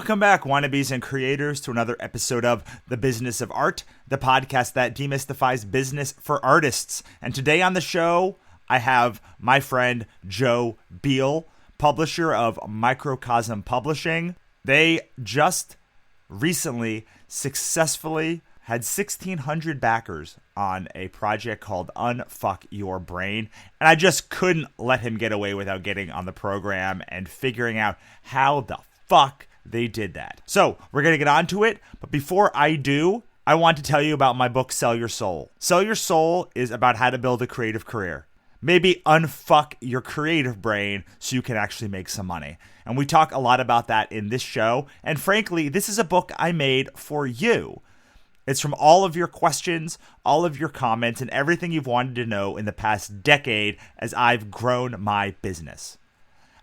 Welcome back, wannabes and creators, to another episode of The Business of Art, the podcast that demystifies business for artists. And today on the show, I have my friend Joe Biel, publisher of Microcosm Publishing. They just recently successfully had 1,600 backers on a project called Unfuck Your Brain. And I just couldn't let him get away without getting on the program and figuring out how the fuck they did that. So we're going to get on to it. But before I do, I want to tell you about my book, Sell Your Soul. Sell Your Soul is about how to build a creative career. Maybe unfuck your creative brain so you can actually make some money. And we talk a lot about that in this show. And frankly, this is a book I made for you. It's from all of your questions, all of your comments, and everything you've wanted to know in the past decade as I've grown my business.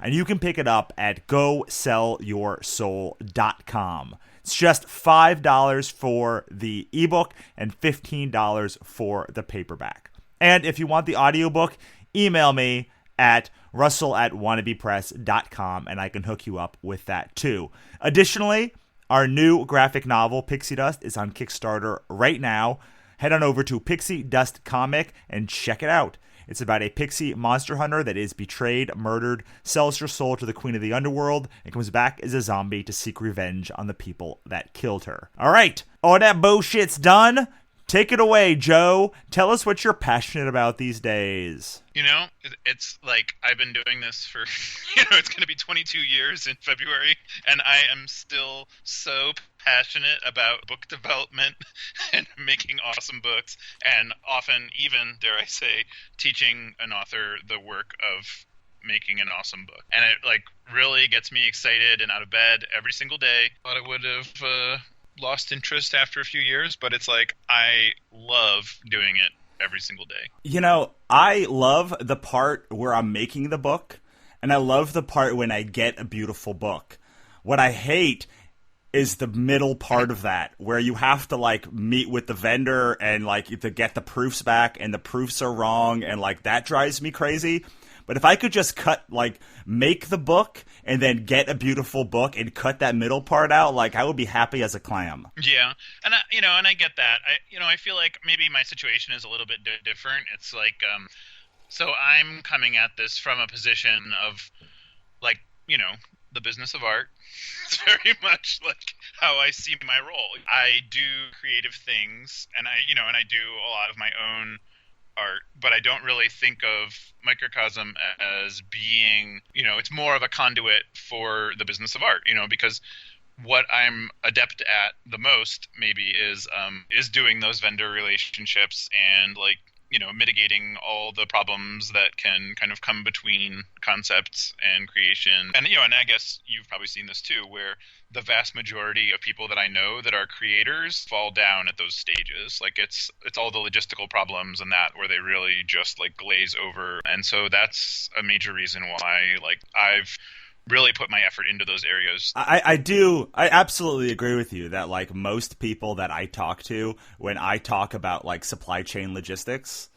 And you can pick it up at GoSellYourSoul.com. It's just $5 for the ebook and $15 for the paperback. And if you want the audiobook, email me at russell@wannabepress.com and I can hook you up with that too. Additionally, our new graphic novel, Pixie Dust, is on Kickstarter right now. Head on over to Pixie Dust Comic and check it out. It's about a pixie monster hunter that is betrayed, murdered, sells her soul to the queen of the underworld, and comes back as a zombie to seek revenge on the people that killed her. All right, all that bullshit's done. Take it away, Joe. Tell us what you're passionate about these days. You know, it's like I've been doing this for, it's going to be 22 years in February, and I am still so passionate about book development and making awesome books, and often even, dare I say, teaching an author the work of making an awesome book. And it, really gets me excited and out of bed every single day. Thought I would have lost interest after a few years, but it's like I love doing it every single day. You know, I love the part where I'm making the book, and I love the part when I get a beautiful book. What I hate is the middle part of that, where you have to meet with the vendor and to get the proofs back, and the proofs are wrong, and that drives me crazy. But if I could just make the book and then get a beautiful book and cut that middle part out, I would be happy as a clam. Yeah, and I get that. I feel like maybe my situation is a little bit different. It's so I'm coming at this from a position of the business of art. It's very much how I see my role. I do creative things, and I do a lot of my own art, but I don't really think of Microcosm as being, it's more of a conduit for the business of art, because what I'm adept at the most maybe is doing those vendor relationships and mitigating all the problems that can kind of come between concepts and creation. And, and I guess you've probably seen this too, where the vast majority of people that I know that are creators fall down at those stages. It's all the logistical problems and that where they really just glaze over. And so that's a major reason why I've really put my effort into those areas. I absolutely agree with you that most people that I talk to when I talk about supply chain logistics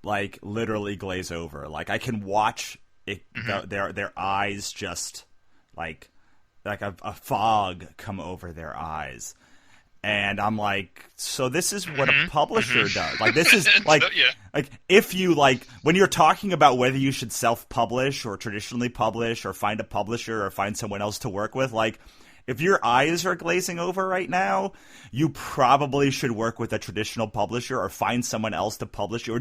literally glaze over. I can watch it, their eyes just a fog come over their eyes. And I'm so this is what a publisher does. This is if you when you're talking about whether you should self-publish or traditionally publish or find a publisher or find someone else to work with, if your eyes are glazing over right now, you probably should work with a traditional publisher or find someone else to publish or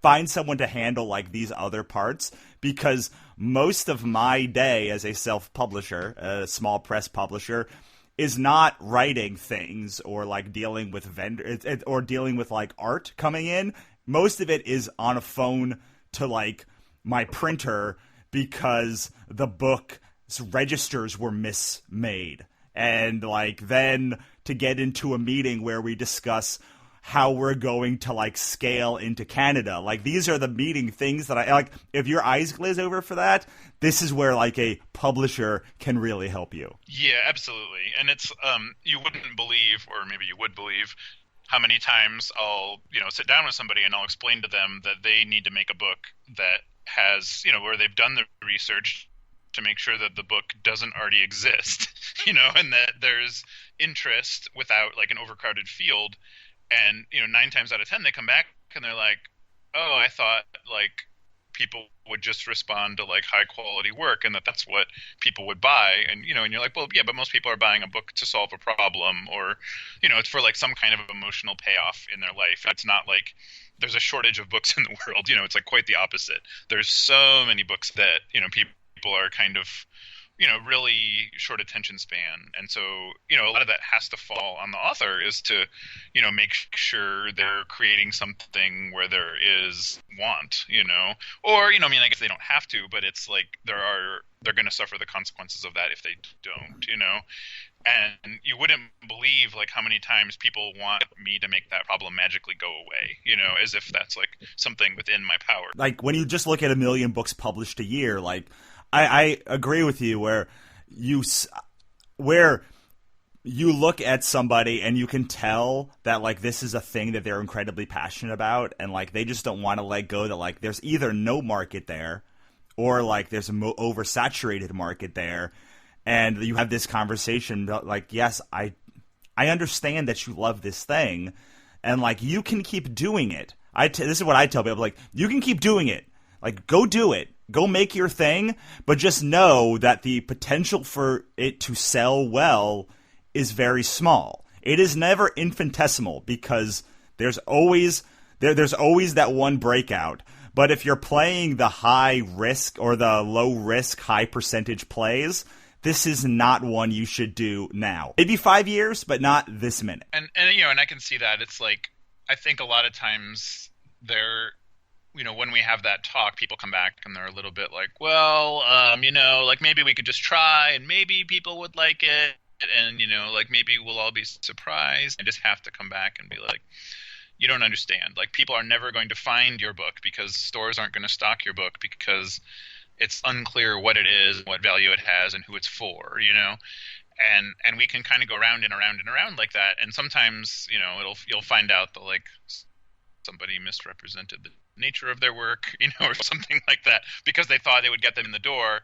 find someone to handle these other parts, because most of my day as a self-publisher, a small press publisher, is not writing things or dealing with vendors or dealing with art coming in. Most of it is on a phone to my printer because the book's registers were mismade. And then to get into a meeting where we discuss how we're going to scale into Canada. These are the meeting things that I if your eyes glaze over for that, this is where a publisher can really help you. Yeah, absolutely. And it's you wouldn't believe, or maybe you would believe, how many times I'll sit down with somebody and I'll explain to them that they need to make a book that has where they've done the research to make sure that the book doesn't already exist, and that there's interest without like an overcrowded field. And 9 times out of 10 they come back and they're like, oh, I thought like people would just respond to like high quality work and that's what people would buy. And and you're like, well, yeah, but most people are buying a book to solve a problem, or it's for like some kind of emotional payoff in their life. It's not like there's a shortage of books in the world. It's like quite the opposite. There's so many books that people are kind of really short attention span. And so, a lot of that has to fall on the author, is to, make sure they're creating something where there is want, or, I mean, I guess they don't have to, but it's like they're going to suffer the consequences of that if they don't, and you wouldn't believe like how many times people want me to make that problem magically go away, as if that's like something within my power. Like when you just look at 1 million books published a year, like I agree with you where you look at somebody and you can tell that like this is a thing that they're incredibly passionate about, and like they just don't want to let go, that like there's either no market there or like there's an oversaturated market there. And you have this conversation about like, yes, I understand that you love this thing, and like you can keep doing it. This is what I tell people, like you can keep doing it. Like go do it. Go make your thing, but just know that the potential for it to sell well is very small. It is never infinitesimal, because there's always that one breakout. But if you're playing the high risk or the low risk, high percentage plays, this is not one you should do now. Maybe 5 years, but not this minute. And and I can see that. It's like, I think a lot of times when we have that talk, people come back and they're a little bit like, well, like maybe we could just try and maybe people would like it. And, like maybe we'll all be surprised. I just have to come back and be like, you don't understand. Like people are never going to find your book because stores aren't going to stock your book because it's unclear what it is, what value it has, and who it's for, and we can kind of go round and around and around like that. And sometimes, you'll find out that like somebody misrepresented the nature of their work, or something like that, because they thought they would get them in the door,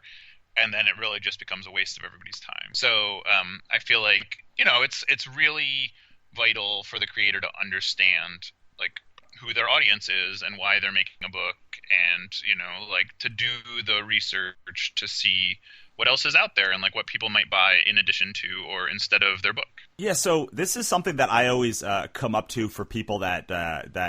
and then it really just becomes a waste of everybody's time. So I feel like it's really vital for the creator to understand like who their audience is and why they're making a book, and like to do the research to see what else is out there and like what people might buy in addition to or instead of their book. Yeah, so this is something that I always come up to for people that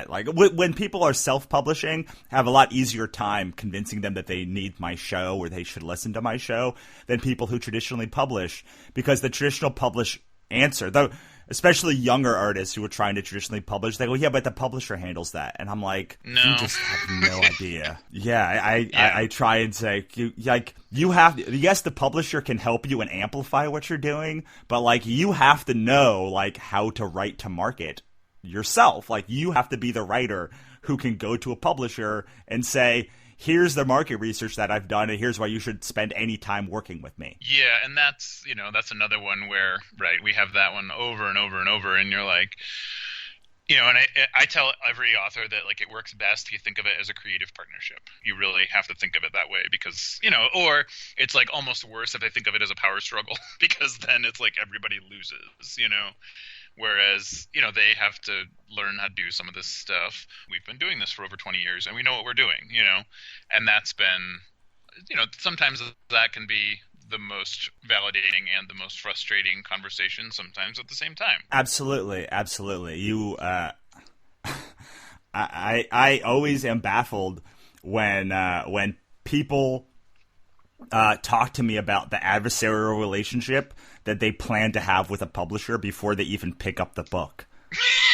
like when people are self-publishing, have a lot easier time convincing them that they need my show or they should listen to my show than people who traditionally publish, because the traditional publish answer, though, especially younger artists who are trying to traditionally publish, they go, yeah, but the publisher handles that. And I'm like, no. You just have no idea. I try and say, you have, yes, the publisher can help you and amplify what you're doing, but like you have to know like how to write to market yourself. Like you have to be the writer who can go to a publisher and say, here's the market research that I've done, and here's why you should spend any time working with me. Yeah, and that's another one where, right, we have that one over and over and over, and you're like, and I tell every author that like it works best if you think of it as a creative partnership. You really have to think of it that way, because or it's like almost worse if they think of it as a power struggle, because then it's like everybody loses, Whereas, they have to learn how to do some of this stuff. We've been doing this for over 20 years and we know what we're doing, and that's been, sometimes that can be the most validating and the most frustrating conversation sometimes at the same time. Absolutely. Absolutely. I always am baffled when people talk to me about the adversarial relationship that they plan to have with a publisher before they even pick up the book.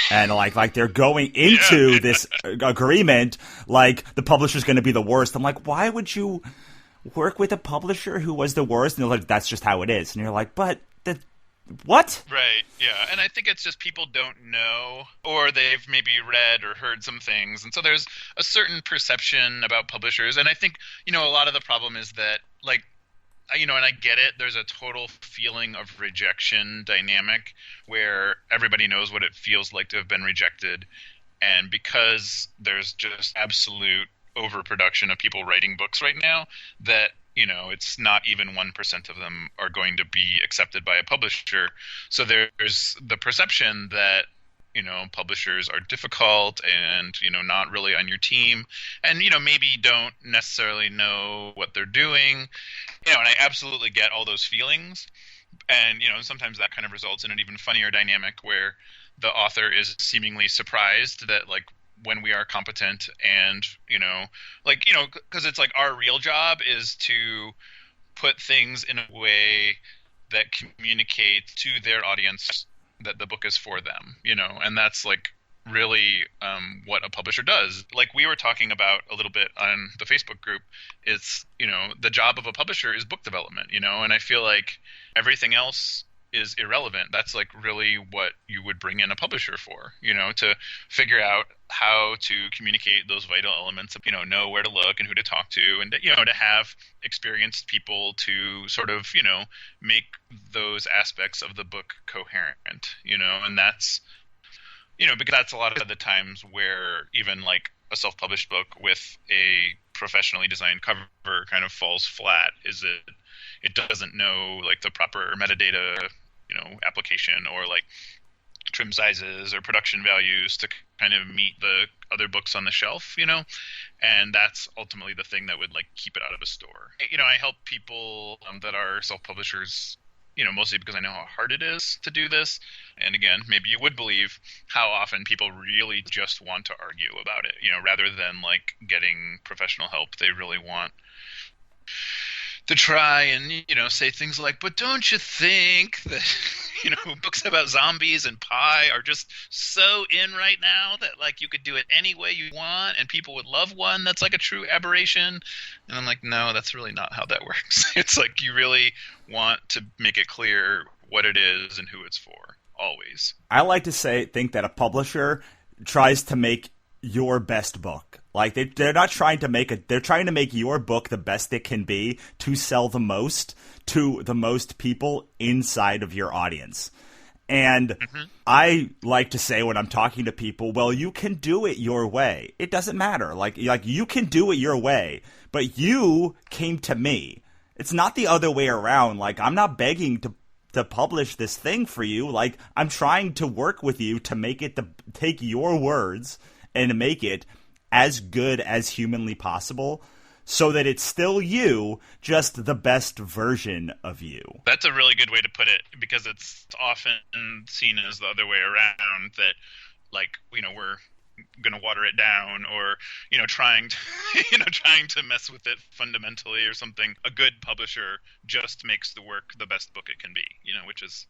And like they're going into this agreement like the publisher's going to be the worst. I'm like, why would you work with a publisher who was the worst? And they're like, that's just how it is. And you're like, but what? Right, yeah. And I think it's just people don't know, or they've maybe read or heard some things. And so there's a certain perception about publishers. And I think, a lot of the problem is that, like, and I get it, there's a total feeling of rejection dynamic where everybody knows what it feels like to have been rejected. And because there's just absolute overproduction of people writing books right now, that it's not even 1% of them are going to be accepted by a publisher. So there's the perception that, publishers are difficult and, not really on your team and, maybe don't necessarily know what they're doing. And I absolutely get all those feelings. And, sometimes that kind of results in an even funnier dynamic where the author is seemingly surprised that, like, when we are competent and, because it's like our real job is to put things in a way that communicates to their audience that the book is for them, and that's like really what a publisher does. Like we were talking about a little bit on the Facebook group, it's, the job of a publisher is book development, and I feel like everything else is irrelevant. That's like really what you would bring in a publisher for, to figure out how to communicate those vital elements of, know where to look and who to talk to, and, to have experienced people to sort of, make those aspects of the book coherent, and that's, because that's a lot of the times where even like a self-published book with a professionally designed cover kind of falls flat, is it doesn't know like the proper metadata, application or like trim sizes or production values to kind of meet the other books on the shelf, and that's ultimately the thing that would like keep it out of a store. I help people that are self-publishers, mostly because I know how hard it is to do this. And again, maybe you would believe how often people really just want to argue about it, rather than like getting professional help. They really want to try and, say things like, but don't you think that, books about zombies and pie are just so in right now that like you could do it any way you want and people would love one that's like a true aberration? And I'm like, no, that's really not how that works. It's like you really want to make it clear what it is and who it's for, always. I like to think that a publisher tries to make your best book. Like they're not trying to they're trying to make your book the best it can be to sell the most to the most people inside of your audience. And I like to say when I'm talking to people, well, you can do it your way. It doesn't matter. Like you can do it your way, but you came to me. It's not the other way around. Like I'm not begging to publish this thing for you. Like I'm trying to work with you to make it take your words and make it as good as humanly possible so that it's still you, just the best version of you. That's a really good way to put it, because it's often seen as the other way around, that like, we're going to water it down or, trying to, trying to mess with it fundamentally or something. A good publisher just makes the work the best book it can be, which is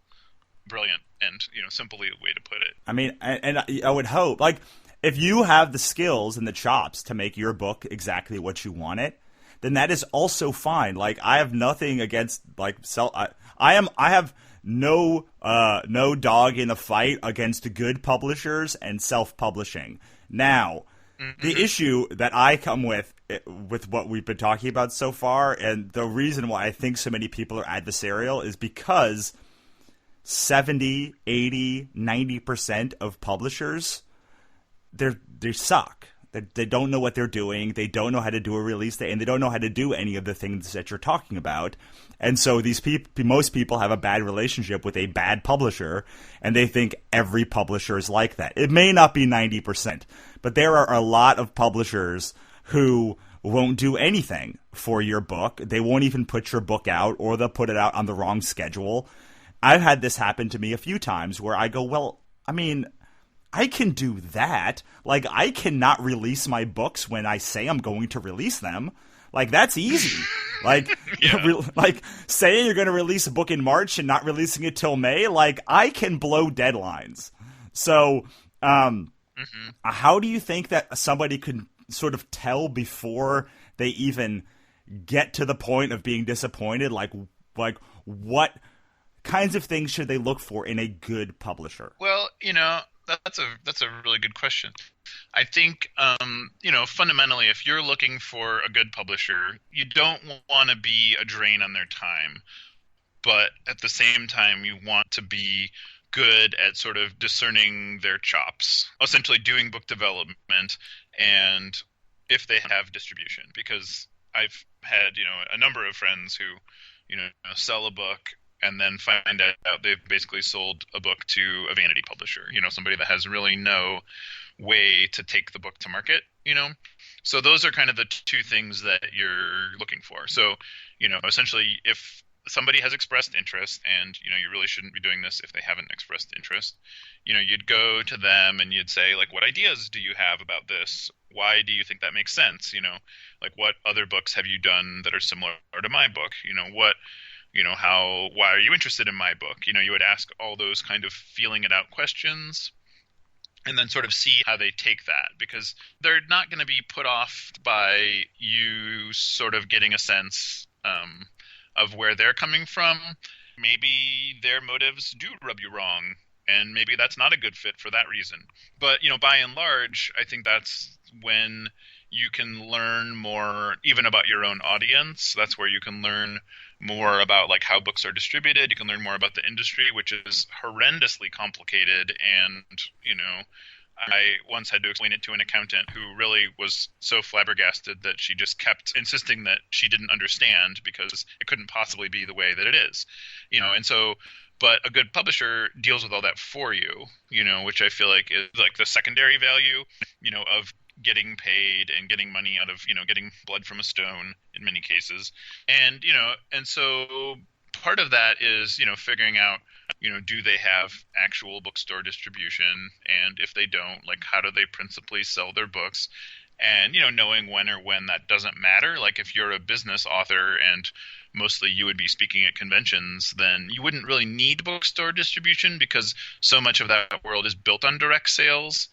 brilliant and, simply a way to put it. I mean, and I would hope, like, if you have the skills and the chops to make your book exactly what you want it, then that is also fine. Like I have nothing against like I have no dog in the fight against good publishers and self-publishing. Now, the issue that I come with what we've been talking about so far, and the reason why I think so many people are adversarial, is because 70, 80, 90% of publishers, they suck. They don't know what they're doing. They don't know how to do a release date, and they don't know how to do any of the things that you're talking about. And so most people have a bad relationship with a bad publisher, and they think every publisher is like that. It may not be 90%, but there are a lot of publishers who won't do anything for your book. They won't even put your book out, or they'll put it out on the wrong schedule. I've had this happen to me a few times where I go, well, I mean, I can do that. Like, I cannot release my books when I say I'm going to release them. Like, that's easy. Like, like saying you're going to release a book in March and not releasing it till May. Like, I can blow deadlines. So, how do you think that somebody could sort of tell before they even get to the point of being disappointed? Like what kinds of things should they look for in a good publisher? Well, that's a really good question. I think, fundamentally, if you're looking for a good publisher, you don't want to be a drain on their time, but at the same time, you want to be good at sort of discerning their chops, essentially doing book development, and if they have distribution. Because I've had, a number of friends who, sell a book and then find out they've basically sold a book to a vanity publisher, somebody that has really no way to take the book to market. So those are kind of the two things that you're looking for. So, essentially, if somebody has expressed interest, and you really shouldn't be doing this if they haven't expressed interest, you'd go to them and you'd say, like, what ideas do you have about this? Why do you think that makes sense? Like, what other books have you done that are similar to my book? Why are you interested in my book? You would ask all those kind of feeling it out questions, and then sort of see how they take that, because they're not going to be put off by you sort of getting a sense of where they're coming from. Maybe their motives do rub you wrong, and maybe that's not a good fit for that reason. But, by and large, I think that's when you can learn more even about your own audience. That's where you can learn more about, like, how books are distributed. You can learn more about the industry, which is horrendously complicated. And, I once had to explain it to an accountant who really was so flabbergasted that she just kept insisting that she didn't understand, because it couldn't possibly be the way that it is. And so, but a good publisher deals with all that for you, which I feel like is like the secondary value, of getting paid and getting money out of, getting blood from a stone in many cases. And, and so part of that is, figuring out, do they have actual bookstore distribution? And if they don't, like, how do they principally sell their books? And, knowing when that doesn't matter. Like, if you're a business author and mostly you would be speaking at conventions, then you wouldn't really need bookstore distribution, because so much of that world is built on direct sales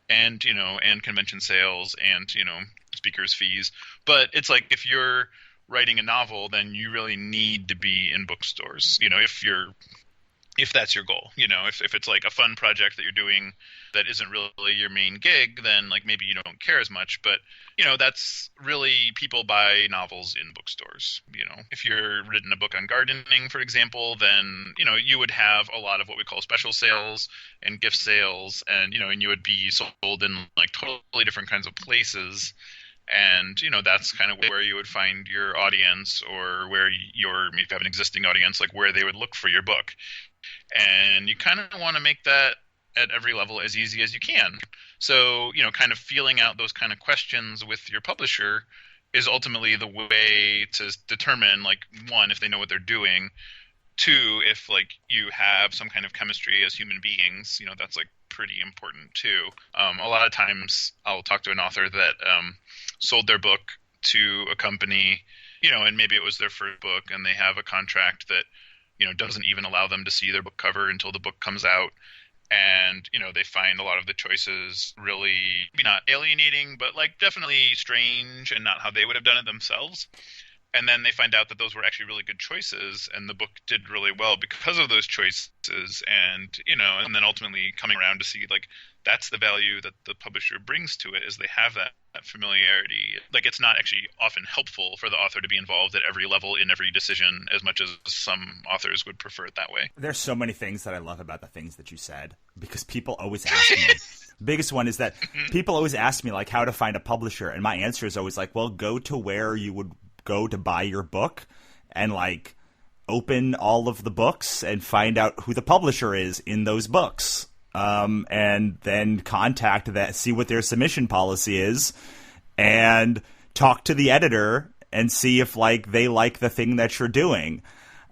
and, and convention sales and, speakers' fees. But it's like, if you're writing a novel, then you really need to be in bookstores, if that's your goal. If it's like a fun project that you're doing that isn't really your main gig, then, like, maybe you don't care as much. But, that's really, people buy novels in bookstores. If you're written a book on gardening, for example, then, you would have a lot of what we call special sales and gift sales, and, and you would be sold in, like, totally different kinds of places. And, that's kind of where you would find your audience, or where if you have an existing audience, like, where they would look for your book. And you kind of want to make that at every level as easy as you can. So, kind of feeling out those kind of questions with your publisher is ultimately the way to determine, like, one, if they know what they're doing. Two, if, like, you have some kind of chemistry as human beings, that's, like, pretty important too. A lot of times I'll talk to an author that sold their book to a company, and maybe it was their first book, and they have a contract that, doesn't even allow them to see their book cover until the book comes out. And, they find a lot of the choices really, maybe not alienating, but, like, definitely strange and not how they would have done it themselves. And then they find out that those were actually really good choices, and the book did really well because of those choices. And, and then ultimately coming around to see, like, that's the value that the publisher brings to it, is they have that familiarity. Like, it's not actually often helpful for the author to be involved at every level in every decision, as much as some authors would prefer it that way. There's so many things that I love about the things that you said, because people always ask me. The biggest one is that people always ask me, like, how to find a publisher. And my answer is always like, well, go to where you would go to buy your book, and, like, open all of the books and find out who the publisher is in those books. And then contact that, see what their submission policy is, and talk to the editor and see if, like, they like the thing that you're doing.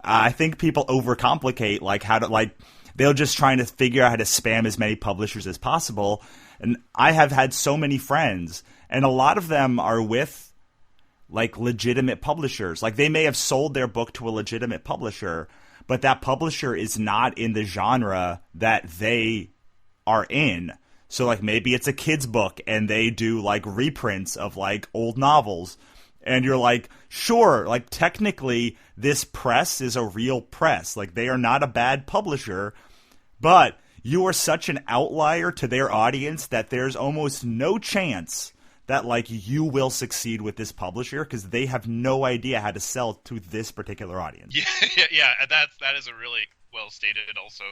I think people overcomplicate, like, how to, like, they're just trying to figure out how to spam as many publishers as possible. And I have had so many friends, and a lot of them are with, like, legitimate publishers. Like, they may have sold their book to a legitimate publisher, but that publisher is not in the genre that they are in. So, like, maybe it's a kid's book and they do, like, reprints of, like, old novels. And you're like, sure, like, technically this press is a real press. Like, they are not a bad publisher, but you are such an outlier to their audience that there's almost no chance that, like, you will succeed with this publisher, because they have no idea how to sell to this particular audience. Yeah, that is a really well stated. Also,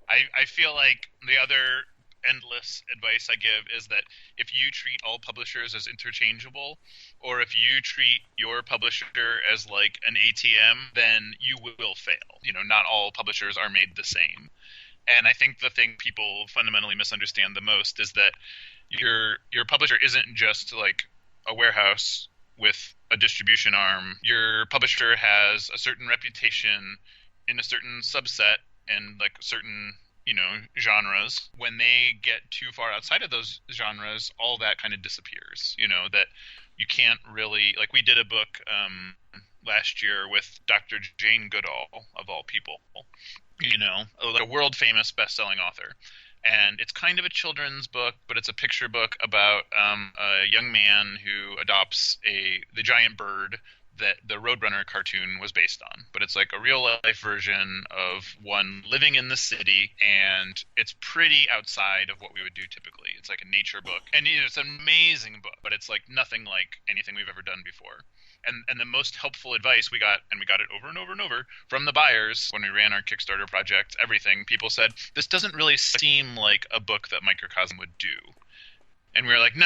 I feel like the other endless advice I give is that if you treat all publishers as interchangeable, or if you treat your publisher as like an ATM, then you will fail. Not all publishers are made the same. And I think the thing people fundamentally misunderstand the most is that your publisher isn't just like a warehouse with a distribution arm. Your publisher has a certain reputation in a certain subset and like certain genres. When they get too far outside of those genres, all that kind of disappears. That you can't really, like, we did a book last year with Dr. Jane Goodall, of all people, like a world famous best-selling author. And it's kind of a children's book, but it's a picture book about a young man who adopts the giant bird that the Roadrunner cartoon was based on. But it's like a real-life version of one living in the city, and it's pretty outside of what we would do typically. It's like a nature book. And it's an amazing book, but it's like nothing like anything we've ever done before. And the most helpful advice we got, and we got it over and over and over from the buyers when we ran our Kickstarter project, everything, people said, this doesn't really seem like a book that Microcosm would do. And we were like, no,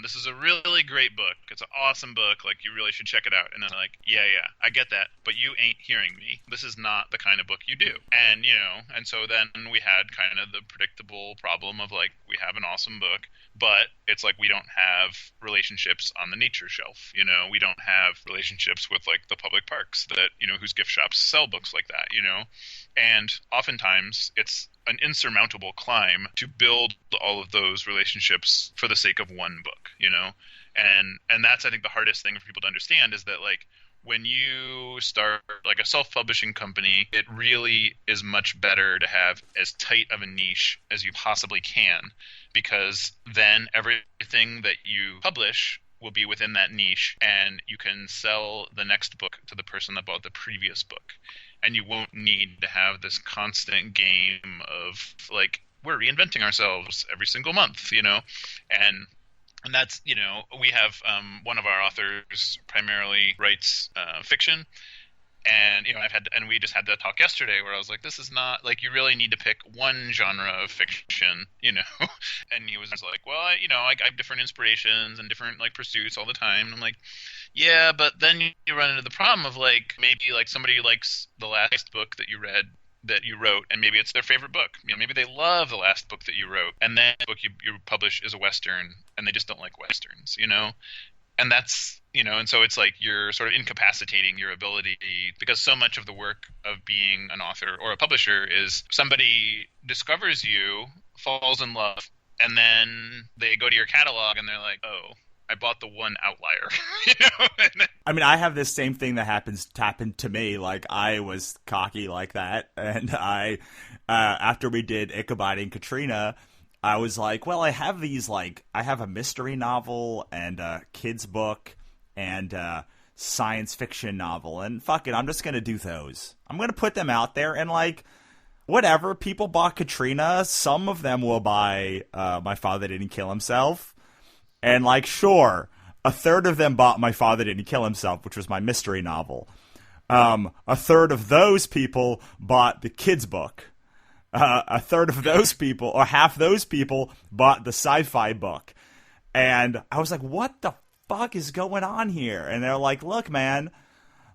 this is a really great book. It's an awesome book. Like, you really should check it out. And then like, yeah, I get that. But you ain't hearing me. This is not the kind of book you do. And, and so then we had kind of the predictable problem of like, we have an awesome book, but it's like we don't have relationships on the nature shelf. We don't have relationships with like the public parks that, whose gift shops sell books like that, And oftentimes it's an insurmountable climb to build all of those relationships for the sake of one book, and that's, I think, the hardest thing for people to understand is that, like, when you start like a self-publishing company, it really is much better to have as tight of a niche as you possibly can, because then everything that you publish will be within that niche, and you can sell the next book to the person that bought the previous book. And you won't need to have this constant game of like, we're reinventing ourselves every single month, and that's, we have one of our authors primarily writes fiction. And, and we just had that talk yesterday where I was like, this is not, like, you really need to pick one genre of fiction, And he was just like, well, I have different inspirations and different, like, pursuits all the time. And I'm like, yeah, but then you run into the problem of, like, maybe, like, somebody likes the last book that you read, that you wrote, and maybe it's their favorite book. Maybe they love the last book that you wrote, and then the book you publish is a Western, and they just don't like Westerns, And that's, and so it's like you're sort of incapacitating your ability, because so much of the work of being an author or a publisher is somebody discovers you, falls in love, and then they go to your catalog and they're like, oh, I bought the one outlier. I mean, I have this same thing that happened to me. Like, I was cocky like that, and I, after we did Ichabod and Katrina, I was like, well, I have these, like, I have a mystery novel and a kid's book and a science fiction novel, and fuck it, I'm just going to do those. I'm going to put them out there, and, like, whatever, people bought Katrina, some of them will buy My Father Didn't Kill Himself, and, like, sure, a third of them bought My Father Didn't Kill Himself, which was my mystery novel. A third of those people bought the kid's book. A third of those people, or half those people, bought the sci-fi book. And I was like, what the fuck is going on here? And they're like, look, man,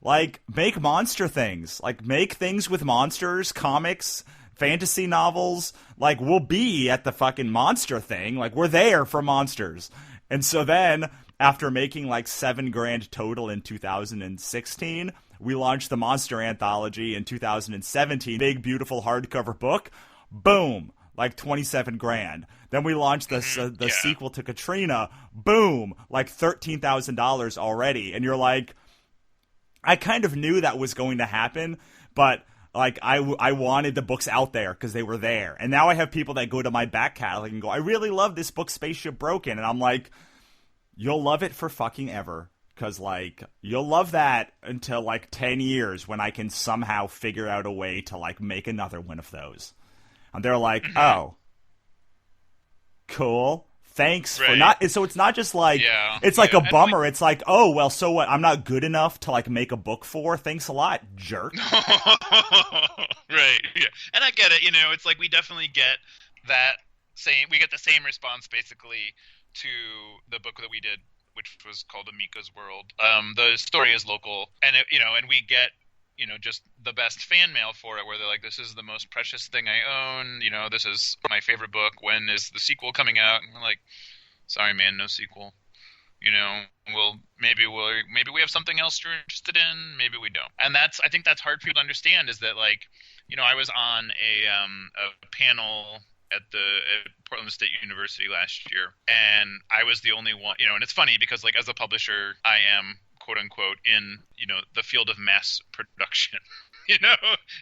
like, make monster things. Like, make things with monsters, comics, fantasy novels. Like, we'll be at the fucking monster thing. Like, we're there for monsters. And so then, after making like $7,000 total in 2016, we launched the Monster Anthology in 2017. Big, beautiful hardcover book. Boom. Like $27,000. Then we launched the sequel to Katrina. Boom. Like $13,000 already. And you're like, I kind of knew that was going to happen, but like I wanted the books out there because they were there. And now I have people that go to my back catalog and go, I really love this book, Spaceship Broken. And I'm like, you'll love it for fucking ever. Because, like, you'll love that until, like, 10 years when I can somehow figure out a way to, like, make another one of those. And they're like, oh, cool. Thanks for not... So it's not just, like... Yeah, it's like a bummer. It's like, oh, well, so what? I'm not good enough to, like, make a book for? Thanks a lot, jerk. Right, yeah. And I get it, it's like we definitely get that the same response basically to the book that we did, which was called Amika's World. The story is local, and and we get just the best fan mail for it, where they're like, "This is the most precious thing I own. This is my favorite book. When is the sequel coming out?" And we're like, "Sorry, man, no sequel. Maybe we have something else you're interested in. Maybe we don't." And I think that's hard for people to understand. Is that like, I was on a panel at Portland State University last year, and I was the only one. And it's funny because like as a publisher, I am quote unquote in the field of mass production.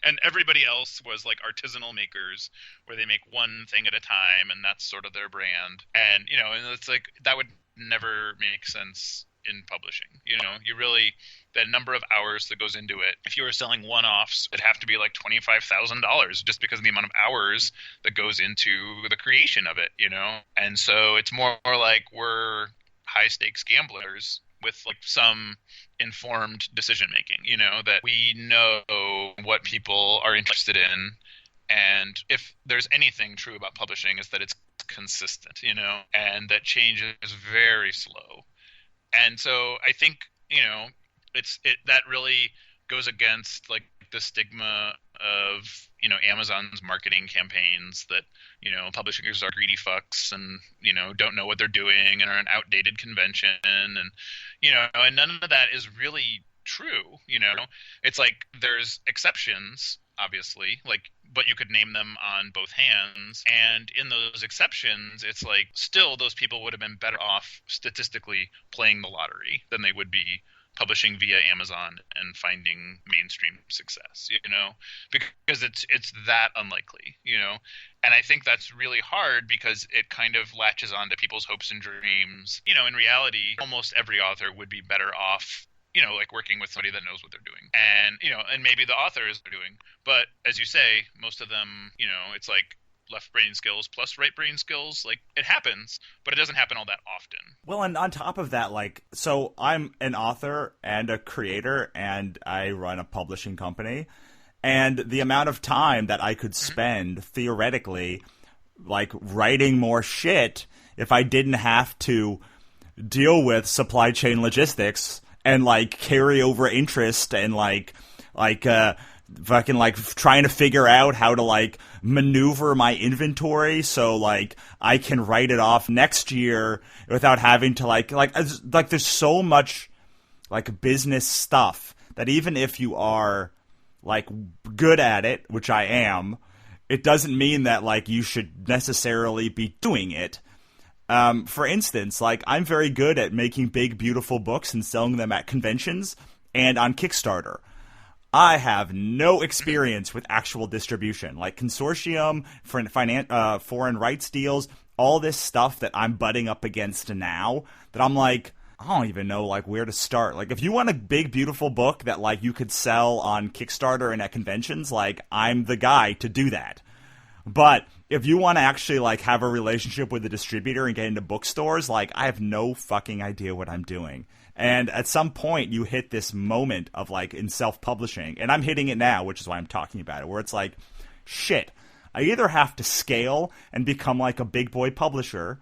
And everybody else was like artisanal makers where they make one thing at a time and that's sort of their brand. And and it's like that would never make sense in publishing. The number of hours that goes into it. If you were selling one-offs, it'd have to be like $25,000 just because of the amount of hours that goes into the creation of it. And so it's more like we're high-stakes gamblers with like some informed decision making, that we know what people are interested in. And if there's anything true about publishing is that it's consistent, and that change is very slow. And so I think, that really goes against like the stigma of, Amazon's marketing campaigns that, publishers are greedy fucks and, don't know what they're doing and are an outdated convention. And, and none of that is really true. It's like there's exceptions, obviously, like, but you could name them on both hands. And in those exceptions, it's like still those people would have been better off statistically playing the lottery than they would be publishing via Amazon and finding mainstream success, because it's that unlikely, and I think that's really hard because it kind of latches on to people's hopes and dreams. In reality, almost every author would be better off like working with somebody that knows what they're doing, and and maybe the author is doing, but as you say, most of them, it's like left brain skills plus right brain skills. Like it happens, but it doesn't happen all that often. Well, and on top of that, like, so I'm an author and a creator and I run a publishing company, and the amount of time that I could spend theoretically like writing more shit if I didn't have to deal with supply chain logistics and like carry over interest and like fucking like trying to figure out how to like maneuver my inventory so like I can write it off next year without having to like there's so much like business stuff that even if you are like good at it, which I am, it doesn't mean that like you should necessarily be doing it. For instance, like I'm very good at making big, beautiful books and selling them at conventions and on Kickstarter. I have no experience with actual distribution, like consortium, foreign rights deals, all this stuff that I'm butting up against now that I'm like, I don't even know like where to start. Like if you want a big, beautiful book that like you could sell on Kickstarter and at conventions, like I'm the guy to do that. But if you want to actually like have a relationship with a distributor and get into bookstores, like I have no fucking idea what I'm doing. And at some point you hit this moment of like in self-publishing, and I'm hitting it now, which is why I'm talking about it, where it's like, shit, I either have to scale and become like a big boy publisher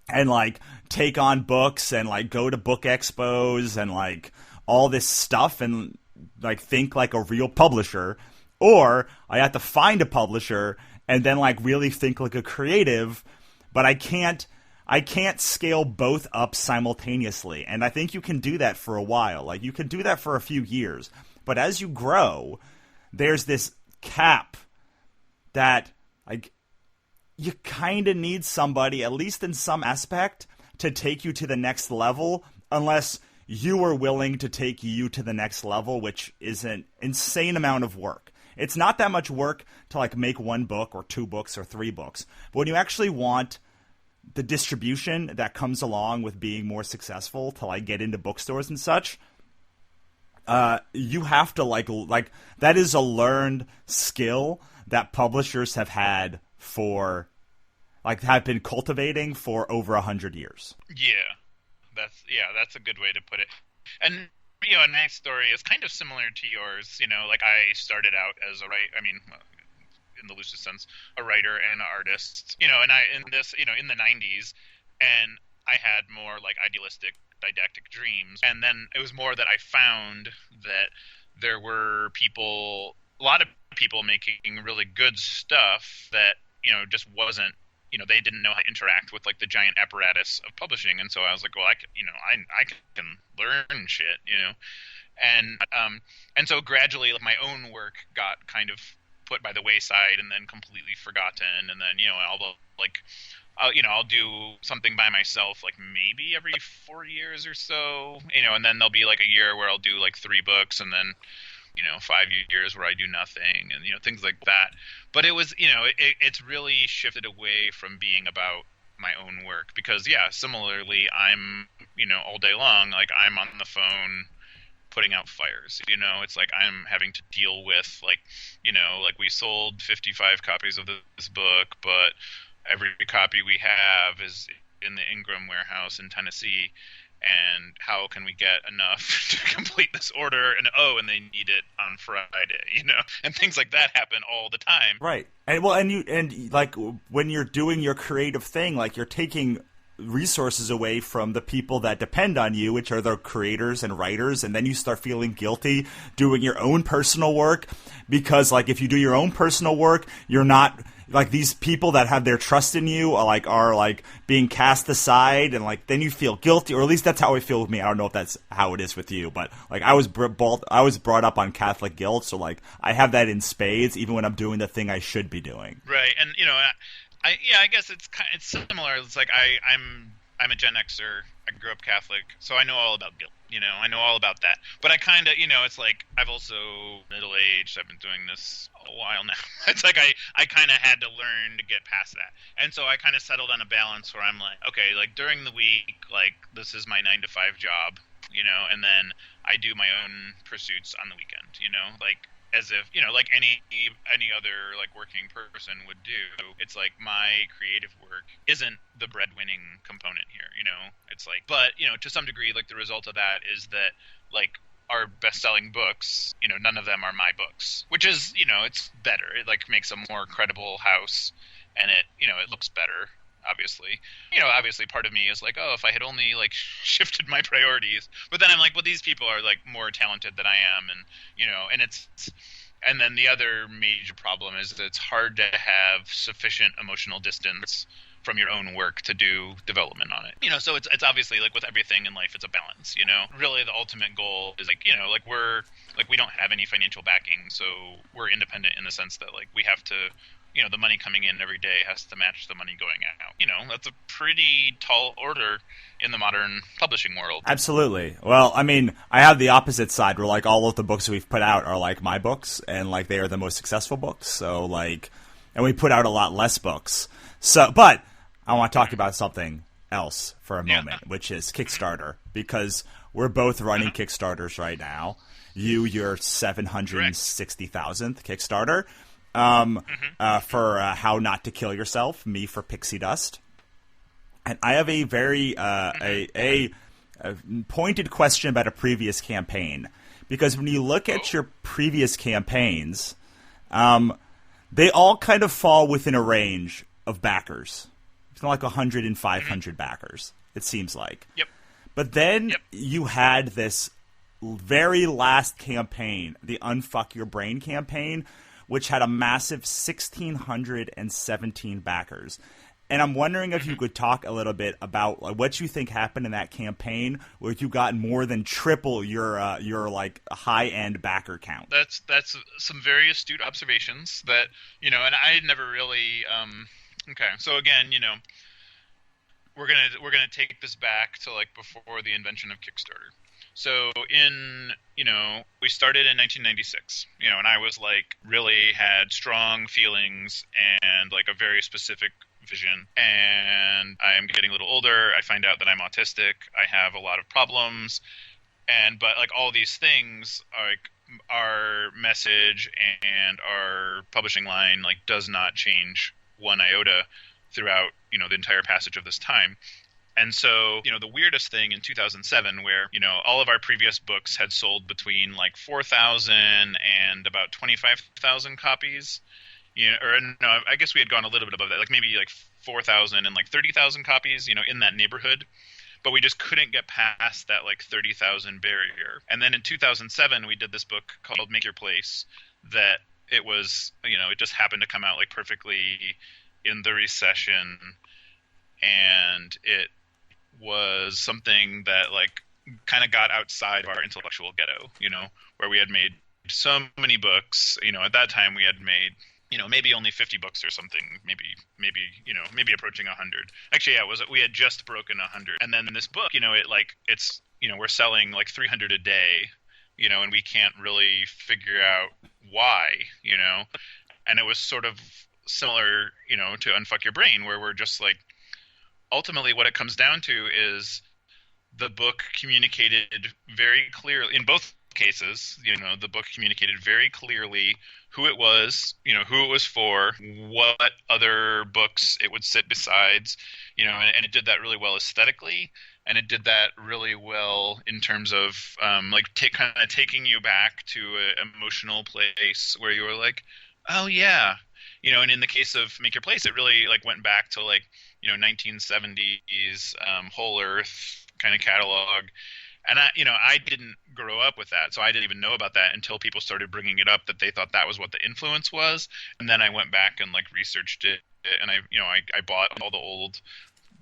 and like take on books and like go to book expos and like all this stuff and like think like a real publisher, or I have to find a publisher and then like really think like a creative, but I can't scale both up simultaneously. And I think you can do that for a while. Like you can do that for a few years. But as you grow, there's this cap that like you kind of need somebody, at least in some aspect, to take you to the next level, unless you are willing to take you to the next level, which is an insane amount of work. It's not that much work to like make one book or two books or three books. But when you actually want the distribution that comes along with being more successful to like get into bookstores and such, you have to like that is a learned skill that publishers have had for like have been cultivating for over 100 years. That's a good way to put it. And my story is kind of similar to yours. Like I started out as a writer. I mean, in the loosest sense, a writer and an artist. And I in this, in the '90s, and I had more like idealistic, didactic dreams, and then it was more that I found that there were a lot of people making really good stuff that just wasn't. They didn't know how to interact with like the giant apparatus of publishing, and so I was like, well, I can learn shit, and so gradually, like, my own work got kind of put by the wayside, and then completely forgotten, and then I'll do something by myself, like maybe every 4 years or so, and then there'll be like a year where I'll do like 3 books, and then 5 years where I do nothing, and things like that. But it was it's really shifted away from being about my own work, because similarly, I'm all day long, like I'm on the phone putting out fires. It's like I'm having to deal with like we sold 55 copies of this book, but every copy we have is in the Ingram warehouse in Tennessee, and how can we get enough to complete this order, and they need it on Friday, and things like that happen all the time. Right. And like when you're doing your creative thing, like you're taking resources away from the people that depend on you, which are the creators and writers, and then you start feeling guilty doing your own personal work, because like if you do your own personal work, you're not like these people that have their trust in you are like being cast aside, and like then you feel guilty, or at least that's how I feel with me. I don't know if that's how it is with you, but like I was brought up on Catholic guilt, so like I have that in spades even when I'm doing the thing I should be doing. Right. And I guess it's similar. It's like I'm a Gen Xer. I grew up Catholic, so I know all about guilt. I know all about that. But I kind of, it's like I've also middle-aged. I've been doing this a while now. It's like I kind of had to learn to get past that. And so I kind of settled on a balance where I'm like, okay, like during the week, like this is my 9 to 5 job, and then I do my own pursuits on the weekend, like as if, like any other like working person would do. It's like my creative work isn't the breadwinning component here, It's like, but, to some degree, like the result of that is that like our best-selling books, none of them are my books, which is, it's better. It like makes a more credible house, and it looks better. Obviously part of me is like, oh, if I had only like shifted my priorities, but then I'm like, well, these people are like more talented than I am, and and then the other major problem is that it's hard to have sufficient emotional distance from your own work to do development on it. So it's obviously like with everything in life, it's a balance, Really the ultimate goal is like, like we don't have any financial backing, so we're independent in the sense that like we have to, the money coming in every day has to match the money going out. That's a pretty tall order in the modern publishing world. Absolutely. Well, I mean, I have the opposite side where like all of the books we've put out are like my books, and like they are the most successful books. So like, and we put out a lot less books. So, but I want to talk about something else for a moment, which is Kickstarter, because we're both running Kickstarters right now. Your 760,000th Kickstarter. For How Not to Kill Yourself, me for Pixie Dust. And I have a very a pointed question about a previous campaign, because when you look at your previous campaigns, they all kind of fall within a range of backers. It's not like 100 and 500 backers, it seems like. Yep. But then you had this very last campaign, the Unfuck Your Brain campaign, which had a massive 1,617 backers. And I'm wondering if you could talk a little bit about like, what you think happened in that campaign, where you got more than triple your like high-end backer count. That's some very astute observations that, and I had never really okay. So again, we're gonna take this back to like before the invention of Kickstarter. So we started in 1996, and I was like really had strong feelings and like a very specific vision, and I'm getting a little older. I find out that I'm autistic. I have a lot of problems, but like all these things, like our message and our publishing line like does not change one iota throughout, the entire passage of this time. And so, the weirdest thing in 2007, where, all of our previous books had sold between like 4,000 and about 25,000 copies, Or no, I guess we had gone a little bit above that, like maybe like 4,000 and like 30,000 copies, in that neighborhood. But we just couldn't get past that like 30,000 barrier. And then in 2007, we did this book called Make Your Place that it was, it just happened to come out like perfectly in the recession. And it was something that like kind of got outside of our intellectual ghetto, where we had made so many books. At that time we had made, maybe only 50 books or something, maybe approaching 100. Actually, yeah, we had just broken 100. And then this book, we're selling like 300 a day, and we can't really figure out why, and it was sort of similar, to Unfuck Your Brain, where we're just like, ultimately what it comes down to is the book communicated very clearly in both cases. The book communicated very clearly who it was, who it was for, what other books it would sit besides, and it did that really well aesthetically, and it did that really well in terms of kind of taking you back to an emotional place where you were like, oh yeah, and in the case of Make Your Place, it really like went back to like 1970s Whole Earth kind of catalog. And I didn't grow up with that, so I didn't even know about that until people started bringing it up, that they thought that was what the influence was. And then I went back and like researched it, and I bought all the old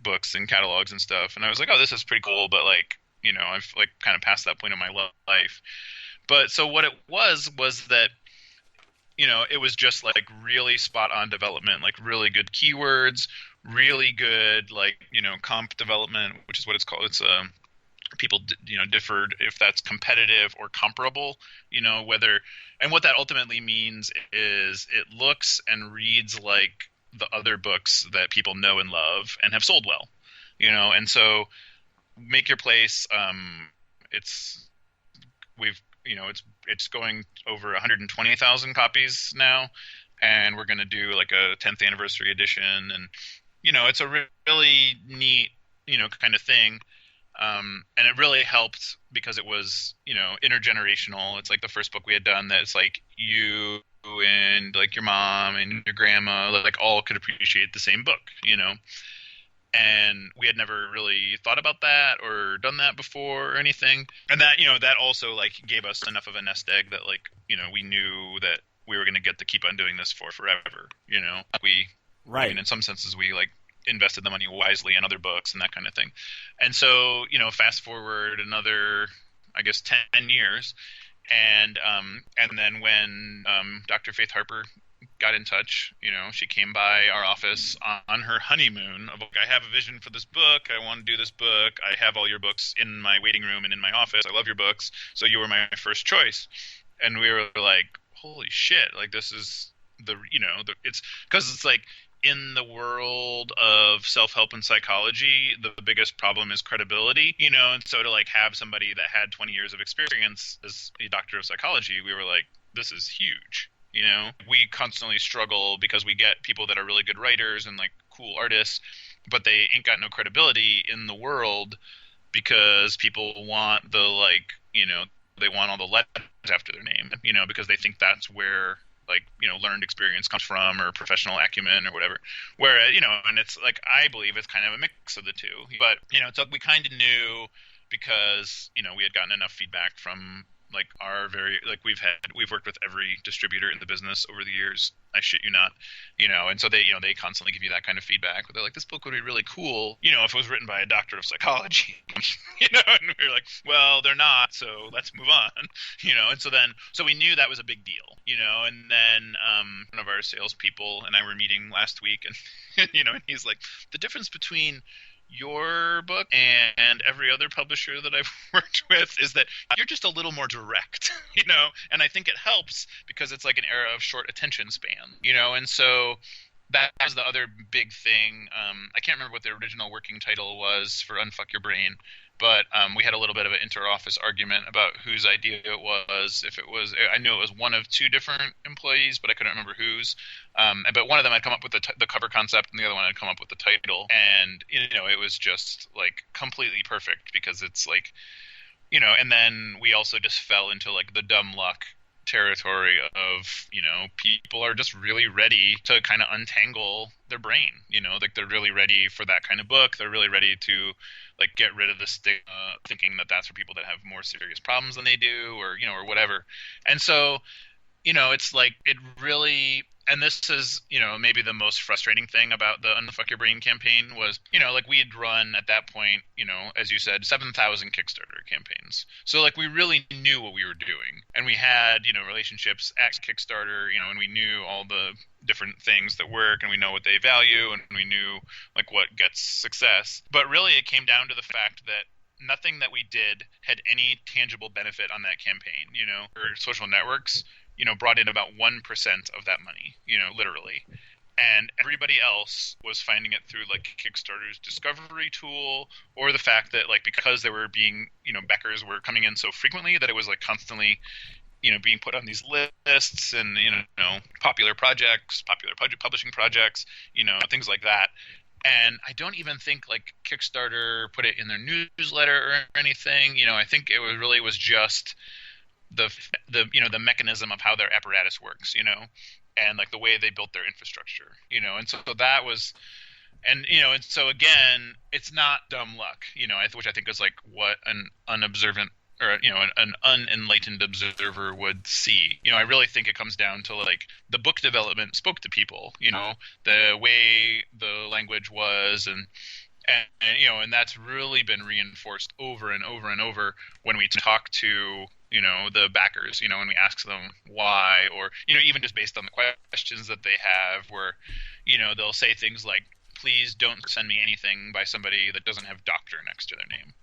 books and catalogs and stuff, and I was like, oh, this is pretty cool, but like, I've like kind of passed that point in my life. But so what it was that it was just like really spot on development, like really good keywords, really good like comp development, which is what it's called. It's people differed if that's competitive or comparable, whether, and what that ultimately means is it looks and reads like the other books that people know and love and have sold well, and so Make Your Place, it's we've it's going over 120,000 copies now, and we're going to do like a 10th anniversary edition, and it's a really neat kind of thing. And it really helped because it was, intergenerational. It's like the first book we had done that's like you and like your mom and your grandma, like all could appreciate the same book, and we had never really thought about that or done that before or anything. And that, that also like gave us enough of a nest egg that like, we knew that we were going to get to keep on doing this for forever, I mean, in some senses we like invested the money wisely in other books and that kind of thing. And so, fast forward another, I guess, 10 years. And then when Dr. Faith Harper got in touch, she came by our office on her honeymoon of like, I have a vision for this book. I want to do this book. I have all your books in my waiting room and in my office. I love your books. So you were my first choice. And we were like, holy shit. Like this is it's because it's like, in the world of self-help and psychology, the biggest problem is credibility, and so to like have somebody that had 20 years of experience as a doctor of psychology, we were like, this is huge. We constantly struggle because we get people that are really good writers and like cool artists, but they ain't got no credibility in the world because people want the like, they want all the letters after their name, because they think that's where like, learned experience comes from, or professional acumen or whatever. Where, and it's like, I believe it's kind of a mix of the two. But, it's like we kind of knew because, we had gotten enough feedback from like we've worked with every distributor in the business over the years. I shit you not, and so they constantly give you that kind of feedback. They're like, this book would be really cool, if it was written by a doctor of psychology, and we're like, well, they're not, so let's move on, and so we knew that was a big deal, and then one of our salespeople and I were meeting last week, and and he's like, the difference between your book and every other publisher that I've worked with is that you're just a little more direct, and I think it helps because it's like an era of short attention span, and so that was the other big thing. I can't remember what the original working title was for Unfuck Your Brain, but we had a little bit of an inter-office argument about whose idea it was. If it was, I knew it was one of two different employees, but I couldn't remember whose. But one of them had come up with the cover concept, and the other one had come up with the title. And it was just like completely perfect because it's like, and then we also just fell into like the dumb luck territory of, people are just really ready to kind of untangle their brain, like they're really ready for that kind of book. They're really ready to like get rid of the stigma, thinking that that's for people that have more serious problems than they do, or whatever. And so, it's like it really, and this is, maybe the most frustrating thing about the Unfuck Your Brain campaign was, like we had run at that point, as you said, 7,000 Kickstarter campaigns. So like we really knew what we were doing, and we had, relationships at Kickstarter, and we knew all the different things that work, and we know what they value, and we knew like what gets success. But really it came down to the fact that nothing that we did had any tangible benefit on that campaign, or social networks, brought in about 1% of that money, literally. And everybody else was finding it through like Kickstarter's discovery tool, or the fact that like because they were being, backers were coming in so frequently that it was like constantly, being put on these lists and, popular projects, popular publishing projects, things like that. And I don't even think like Kickstarter put it in their newsletter or anything. I think it was just the mechanism of how their apparatus works, and like the way they built their infrastructure, and so that was, and so again, it's not dumb luck, which I think is like what an unobservant or an unenlightened observer would see. I really think it comes down to like the book development spoke to people, the way the language was, and and that's really been reinforced over and over and over when we talk to the backers, when we ask them why, or even just based on the questions that they have, where they'll say things like, please don't send me anything by somebody that doesn't have doctor next to their name.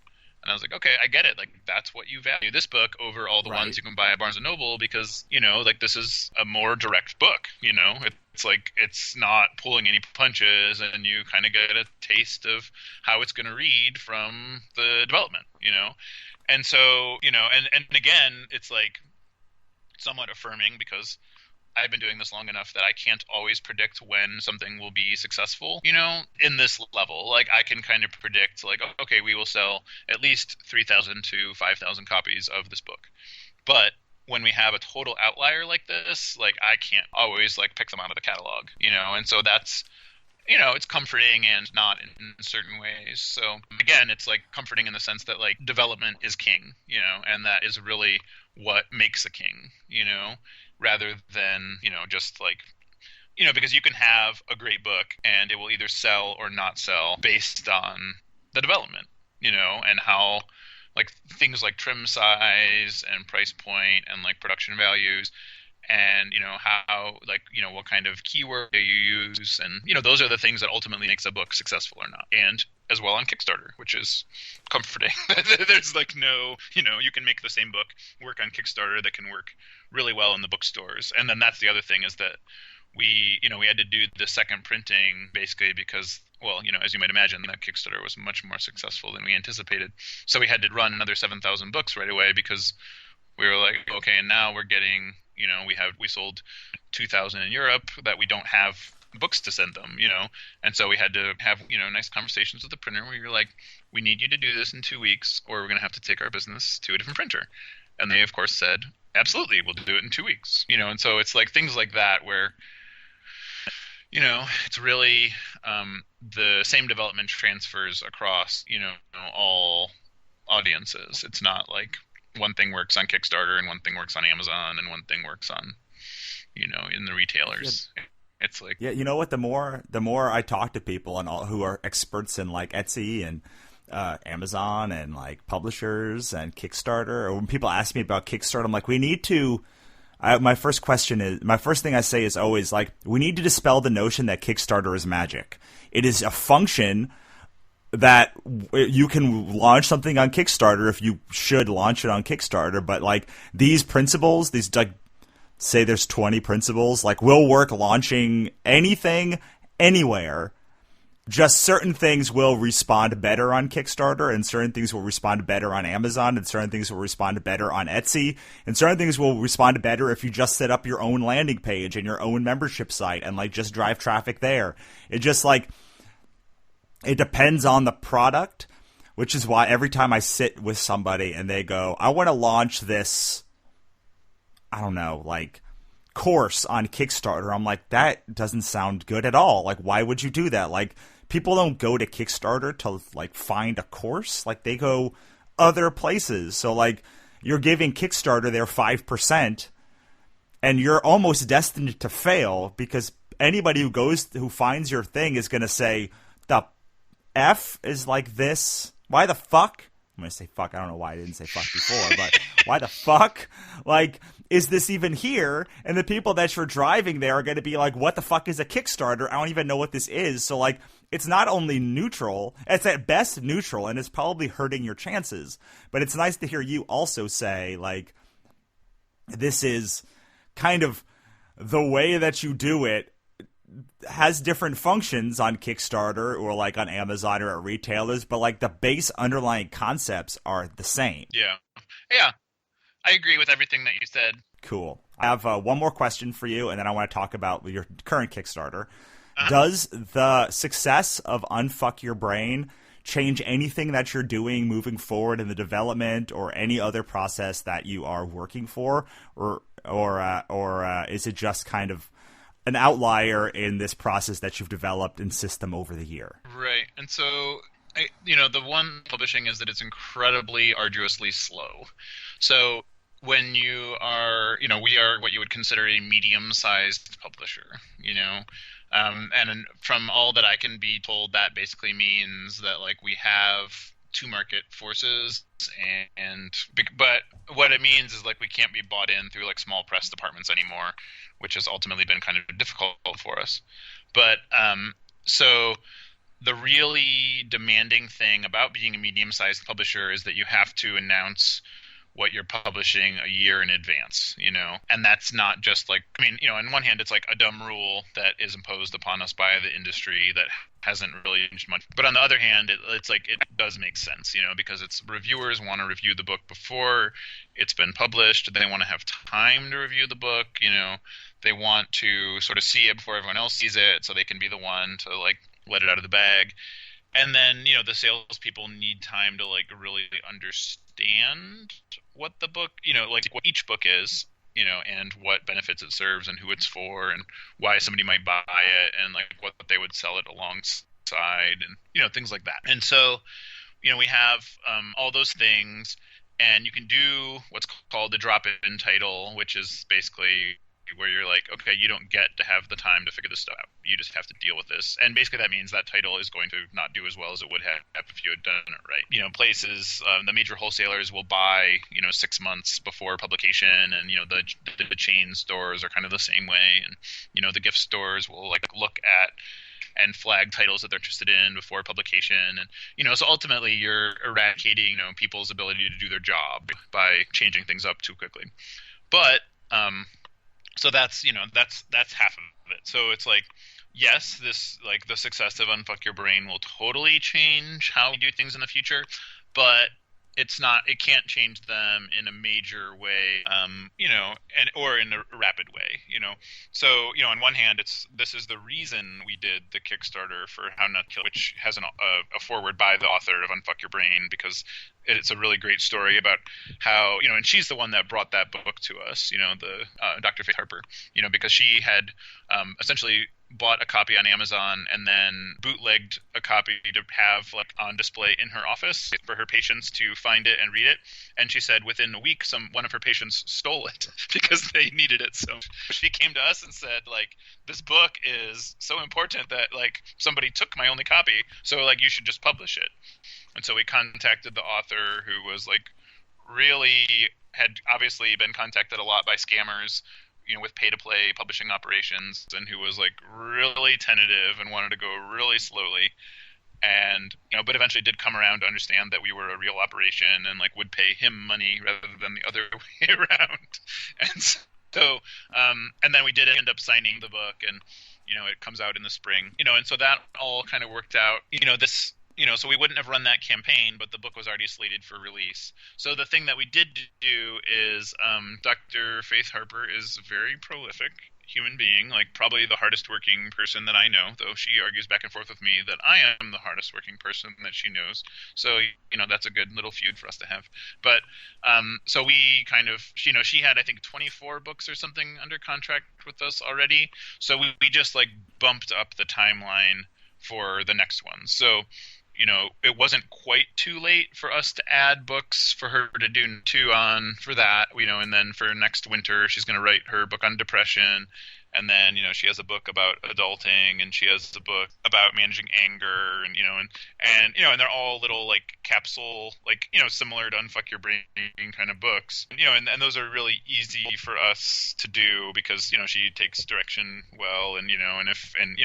And I was like, okay, I get it. Like, that's what you value this book over all the ones you can buy at Barnes & Noble because, like, this is a more direct book, It's like, it's not pulling any punches, and you kind of get a taste of how it's going to read from the development, And so, and again, it's, like, somewhat affirming because I've been doing this long enough that I can't always predict when something will be successful, in this level. Like, I can kind of predict, like, okay, we will sell at least 3,000 to 5,000 copies of this book. But when we have a total outlier like this, like, I can't always, like, pick them out of the catalog, And so that's, it's comforting and not in certain ways. So, again, it's, like, comforting in the sense that, like, development is king, and that is really what makes a king, rather than, just like, because you can have a great book and it will either sell or not sell based on the development, and how, like, things like trim size and price point and, like, production values and, how, like, what kind of keyword you use. And, those are the things that ultimately makes a book successful or not. And as well on Kickstarter, which is comforting. There's like no, you can make the same book work on Kickstarter that can work really well in the bookstores. And then that's the other thing is that we had to do the second printing basically because, well, as you might imagine, that Kickstarter was much more successful than we anticipated. So we had to run another 7,000 books right away because we were like, okay, and now we're getting, we sold 2,000 in Europe that we don't have books to send them, and so we had to have, nice conversations with the printer where you're like, we need you to do this in 2 weeks or we're going to have to take our business to a different printer. And they, of course, said, absolutely, we'll do it in 2 weeks, and so it's like things like that where, it's really the same development transfers across, all audiences. It's not like one thing works on Kickstarter and one thing works on Amazon and one thing works on, in the retailers. Yeah. It's like, yeah, you know what? The more I talk to people and all who are experts in like Etsy and Amazon and like publishers and Kickstarter, or when people ask me about Kickstarter, I'm like, we need to. My first thing I say is always like, we need to dispel the notion that Kickstarter is magic. It is a function that you can launch something on Kickstarter if you should launch it on Kickstarter, but like these principles, these like. Say there's 20 principles, like will work launching anything, anywhere. Just certain things will respond better on Kickstarter, and certain things will respond better on Amazon, and certain things will respond better on Etsy, and certain things will respond better if you just set up your own landing page and your own membership site and like just drive traffic there. It just like, it depends on the product, which is why every time I sit with somebody and they go, I want to launch this, I don't know, like course on Kickstarter. I'm like, that doesn't sound good at all. Like, why would you do that? Like, people don't go to Kickstarter to like find a course. Like, they go other places. So like, you're giving Kickstarter their 5%, and you're almost destined to fail because anybody who finds your thing is going to say, the F is like this. Why the fuck? I'm going to say fuck. I don't know why I didn't say fuck before, but why the fuck? Like, is this even here? And the people that you're driving there are going to be like, what the fuck is a Kickstarter? I don't even know what this is. So, like, it's not only neutral, it's at best neutral, and it's probably hurting your chances. But it's nice to hear you also say, like, this is kind of the way that you do it has different functions on Kickstarter or like on Amazon or at retailers, but like the base underlying concepts are the same. Yeah. Yeah. I agree with everything that you said. Cool. I have one more question for you, and then I want to talk about your current Kickstarter. Uh-huh. Does the success of Unfuck Your Brain change anything that you're doing moving forward in the development or any other process that you are working for, or is it just kind of an outlier in this process that you've developed in system over the year? Right. And so, the one publishing is that it's incredibly arduously slow. So when you are, we are what you would consider a medium-sized publisher, and from all that I can be told, that basically means that like we have two market forces, but what it means is like we can't be bought in through like small press departments anymore, which has ultimately been kind of difficult for us. But so the really demanding thing about being a medium-sized publisher is that you have to announce what you're publishing a year in advance, and that's not just like, on one hand, it's like a dumb rule that is imposed upon us by the industry that hasn't really changed much. But on the other hand, it's like, it does make sense, because it's reviewers want to review the book before it's been published. They want to have time to review the book, they want to sort of see it before everyone else sees it so they can be the one to like let it out of the bag. And then, the salespeople need time to like really understand what the book, like what each book is, and what benefits it serves and who it's for and why somebody might buy it and like what they would sell it alongside and, things like that. And so, we have all those things, and you can do what's called the drop-in title, which is basically where you're like, okay, you don't get to have the time to figure this stuff out. You just have to deal with this. And basically that means that title is going to not do as well as it would have if you had done it right. Places, the major wholesalers will buy, 6 months before publication, and, the chain stores are kind of the same way. And, the gift stores will like look at and flag titles that they're interested in before publication. And, so ultimately you're eradicating, people's ability to do their job by changing things up too quickly. But, so that's half of it. So it's like, yes, this like the success of Unfuck Your Brain will totally change how we do things in the future, but it can't change them in a major way, or in a rapid way, So, on one hand, this is the reason we did the Kickstarter for How Not to Kill, which has a foreword by the author of Unfuck Your Brain, because it's a really great story about how, and she's the one that brought that book to us, the Dr. Faith Harper, because she had essentially bought a copy on Amazon and then bootlegged a copy to have like on display in her office for her patients to find it and read it. And she said within a week, one of her patients stole it because they needed it. So she came to us and said, like, this book is so important that like somebody took my only copy, so like you should just publish it. And so we contacted the author, who was like really had obviously been contacted a lot by scammers, with pay-to-play publishing operations, and who was like really tentative and wanted to go really slowly, and but eventually did come around to understand that we were a real operation and like would pay him money rather than the other way around. And so, and then we did end up signing the book, and it comes out in the spring, and so that all kind of worked out. So we wouldn't have run that campaign, but the book was already slated for release. So the thing that we did do is Dr. Faith Harper is very prolific human being, like probably the hardest working person that I know, though she argues back and forth with me that I am the hardest working person that she knows. So, that's a good little feud for us to have. But so we kind of, she had, I think, 24 books or something under contract with us already. So we just like bumped up the timeline for the next one. So, it wasn't quite too late for us to add books for her to do two on for that, and then for next winter, she's going to write her book on depression. And then, she has a book about adulting, and she has a book about managing anger, and they're all little like capsule, like, similar to Unfuck Your Brain kind of books. And those are really easy for us to do because, she takes direction well, and,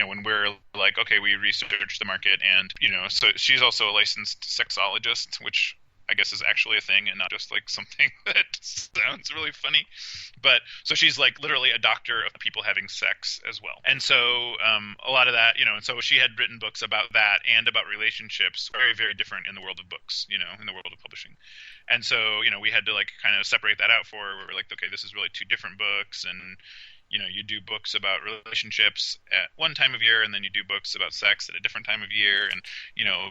when we're like, okay, we research the market, and, so she's also a licensed sexologist, which I guess is actually a thing and not just like something that sounds really funny. But so she's like literally a doctor of people having sex as well. And so a lot of that, and so she had written books about that and about relationships, very, very different in the world of books, in the world of publishing. And so, we had to like kind of separate that out for her. We were like, okay, this is really two different books. And, you do books about relationships at one time of year, and then you do books about sex at a different time of year. And,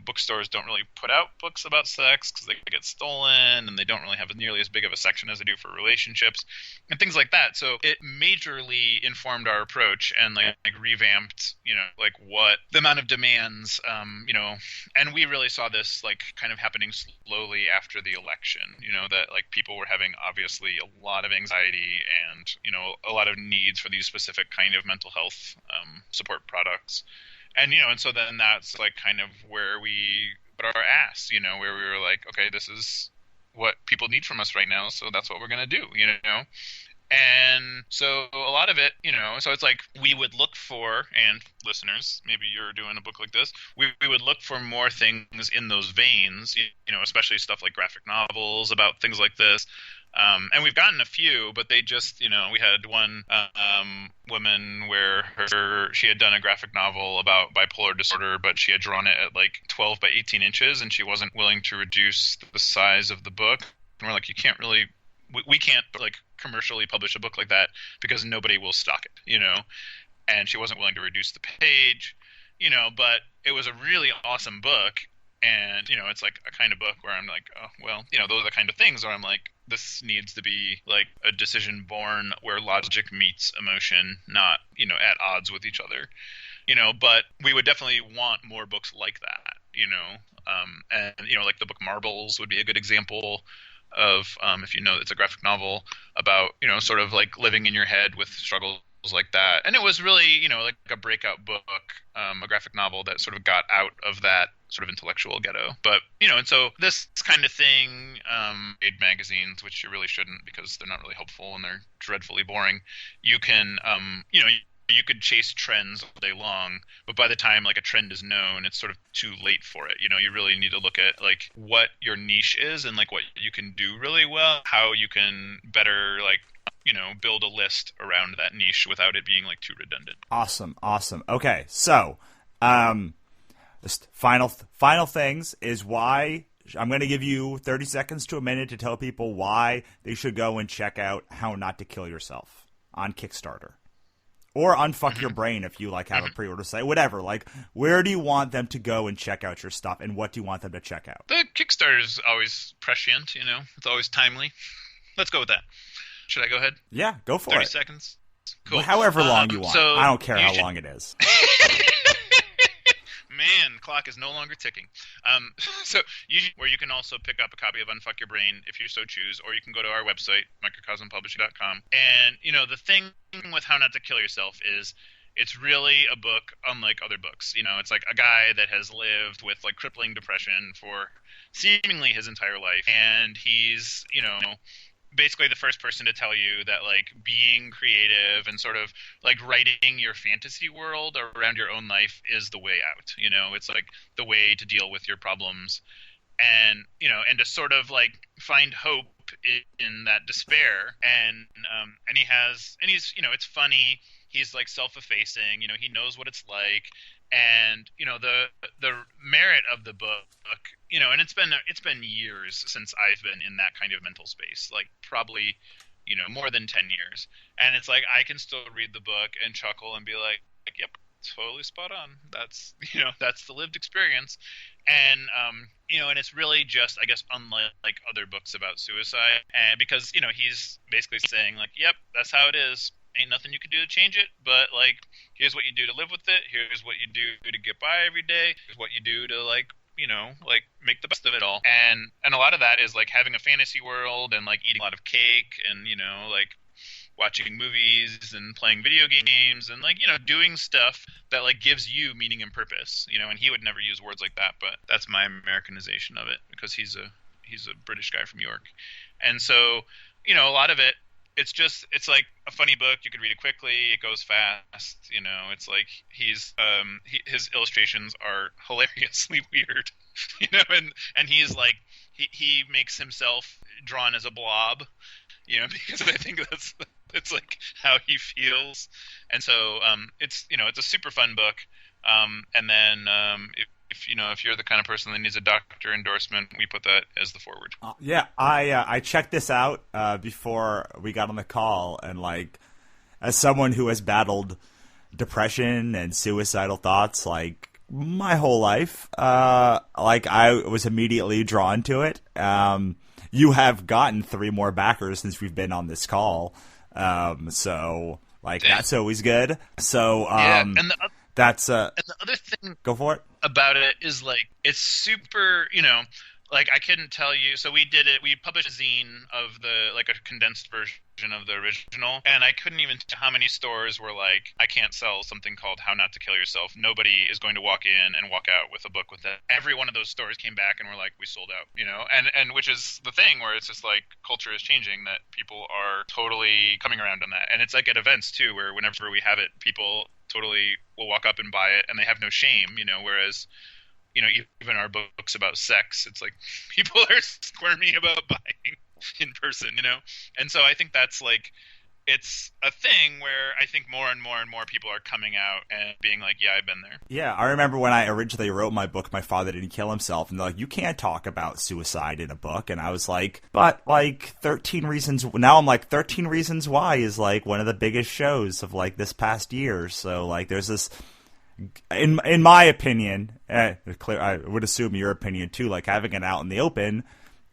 bookstores don't really put out books about sex because they get stolen, and they don't really have nearly as big of a section as they do for relationships and things like that. So it majorly informed our approach and like revamped, like what the amount of demands, and we really saw this like kind of happening slowly after the election, that like people were having obviously a lot of anxiety and, a lot of needs for these specific kind of mental health support products. And, and so then that's like kind of where we put our ass, where we were like, okay, this is what people need from us right now. So that's what we're going to do, And so a lot of it, so it's like we would look for, and listeners, maybe you're doing a book like this, we would look for more things in those veins, especially stuff like graphic novels about things like this. And we've gotten a few, but they just, we had one woman where she had done a graphic novel about bipolar disorder, but she had drawn it at like 12 by 18 inches, and she wasn't willing to reduce the size of the book. And we're like, you can't really, we can't like commercially publish a book like that because nobody will stock it, And she wasn't willing to reduce the page, but it was a really awesome book. And, it's like a kind of book where I'm like, oh, well, those are the kind of things where I'm like, this needs to be like a decision born where logic meets emotion, not, at odds with each other, but we would definitely want more books like that, and, like the book Marbles would be a good example of, if it's a graphic novel about, sort of like living in your head with struggles like that. And it was really, like a breakout book, a graphic novel that sort of got out of that sort of intellectual ghetto. But, and so this kind of thing, made magazines, which you really shouldn't because they're not really helpful and they're dreadfully boring. You can, you could chase trends all day long, but by the time like a trend is known, it's sort of too late for it. You really need to look at like what your niche is and like what you can do really well, how you can better like, build a list around that niche without it being like too redundant. Awesome. Okay, so just final things is why I'm going to give you 30 seconds to a minute to tell people why they should go and check out How Not to Kill Yourself on Kickstarter. Or Unfuck Your Brain if you like have a pre-order site, whatever. Like, where do you want them to go and check out your stuff, and what do you want them to check out? The Kickstarter is always prescient, it's always timely. Let's go with that. Should I go ahead? Yeah, go for 30 it. 30 seconds. Cool. Well, however long you want. So I don't care how long it is. Man, clock is no longer ticking. So where you can also pick up a copy of Unfuck Your Brain if you so choose, or you can go to our website, microcosmpublishing.com. And, the thing with How Not to Kill Yourself is it's really a book unlike other books. It's like a guy that has lived with like crippling depression for seemingly his entire life. And he's, basically the first person to tell you that like being creative and sort of like writing your fantasy world around your own life is the way out. It's like the way to deal with your problems, and and to sort of like find hope in that despair. And he's it's funny. He's like self-effacing. He knows what it's like. And the merit of the book, and it's been years since I've been in that kind of mental space, like probably more than 10 years. And it's like I can still read the book and chuckle and be like, yep, totally spot on. That's that's the lived experience. And and it's really just, I guess, unlike like other books about suicide, and because he's basically saying like, yep, that's how it is. Ain't nothing you can do to change it, but like, here's what you do to live with it. Here's what you do to get by every day. Here's what you do to like, like make the best of it all. And a lot of that is like having a fantasy world and like eating a lot of cake and like watching movies and playing video games and like doing stuff that like gives you meaning and purpose. And he would never use words like that, but that's my Americanization of it, because he's a British guy from York. And so a lot of it's like a funny book. You could read it quickly. It goes fast. It's like his illustrations are hilariously weird. And he's like he makes himself drawn as a blob. Because I think it's like how he feels. And so it's a super fun book. And then if you're the kind of person that needs a doctor endorsement, we put that as the forward. Yeah, I checked this out before we got on the call, and like, as someone who has battled depression and suicidal thoughts like my whole life, like I was immediately drawn to it. You have gotten 3 more backers since we've been on this call, so like that's always good. So and the other thing, go for it, about it is like it's super, like I couldn't tell you. So we published a zine of like a condensed version of the original, and I couldn't even tell how many stores were like, I can't sell something called How Not to Kill Yourself. Nobody is going to walk in and walk out with a book with that. Every one of those stores came back and were like, we sold out, and which is the thing where it's just like culture is changing, that people are totally coming around on that. And it's like at events too, where whenever we have it, people totally will walk up and buy it and they have no shame, whereas even our books about sex, it's like people are squirmy about buying in person, and so I think that's like, it's a thing where I think more and more and more people are coming out and being like, yeah, I've been there. Yeah, I remember when I originally wrote my book, My Father Didn't Kill Himself, and they're like, you can't talk about suicide in a book. And I was like, but like 13 Reasons, now I'm like 13 Reasons Why is like one of the biggest shows of like this past year. So like there's this, in my opinion, clear, I would assume your opinion too, like having it out in the open